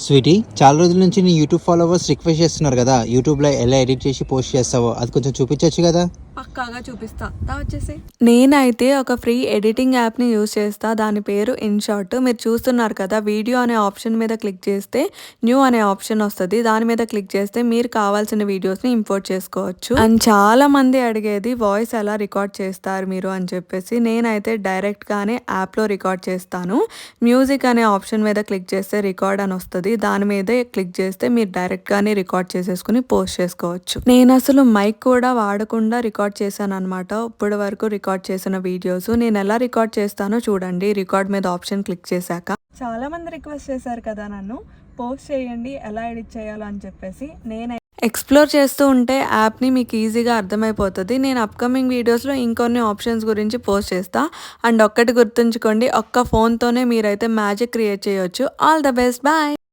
Sweety, చాలా రోజుల నుంచి నీ యూట్యూబ్ ఫాలోవర్స్ రిక్వెస్ట్ చేస్తున్నారు కదా, యూట్యూబ్లో ఎలా ఎడిట్ చేసి పోస్ట్ చేస్తావో అది కొంచెం చూపించవచ్చు కదా. పక్కాగా చూపిస్తా వచ్చేసి. నేనైతే ఒక ఫ్రీ ఎడిటింగ్ యాప్ని యూజ్ చేస్తా. దాని పేరు ఇన్షాట్. మీరు చూస్తున్నారు కదా, వీడియో అనే ఆప్షన్ మీద క్లిక్ చేస్తే న్యూ అనే ఆప్షన్ వస్తుంది. దాని మీద క్లిక్ చేస్తే మీరు కావాల్సిన వీడియోస్ని ఇంపోర్ట్ చేసుకోవచ్చు. అండ్ చాలా మంది అడిగేది వాయిస్ ఎలా రికార్డ్ చేస్తారు మీరు అని చెప్పేసి. నేనైతే డైరెక్ట్గానే యాప్లో రికార్డ్ చేస్తాను. మ్యూజిక్ అనే ఆప్షన్ మీద క్లిక్ చేస్తే రికార్డ్ అని వస్తుంది. దాని మీదే క్లిక్ చేస్తే మీరు డైరెక్ట్గానే రికార్డ్ చేసేసుకుని పోస్ట్ చేసుకోవచ్చు. నేను అసలు మైక్ కూడా వాడకుండా రికార్డ్ చేశాను అనమాట. ఇప్పటి వరకు రికార్డ్ చేసిన వీడియోస్ నేను ఎలా రికార్డ్ చేస్తానో చూడండి. రికార్డ్ మీద ఆప్షన్ క్లిక్ చేశాక చాలా మంది రిక్వెస్ట్ చేశారు కదా నన్ను పోస్ట్ చేయండి ఎలా ఎడిట్ చేయాలో అని చెప్పేసి. నేను ఎక్స్ప్లోర్ చేస్తూ ఉంటే యాప్ని మీకు ఈజీగా అర్థమైపోతుంది. నేను అప్కమింగ్ వీడియోస్లో ఇంకొన్ని ఆప్షన్స్ గురించి పోస్ట్ చేస్తా. అండ్ ఒక్కటి గుర్తుంచుకోండి, ఒక్క ఫోన్తోనే మీరైతే మ్యాజిక్ క్రియేట్ చేయొచ్చు. All the best, bye.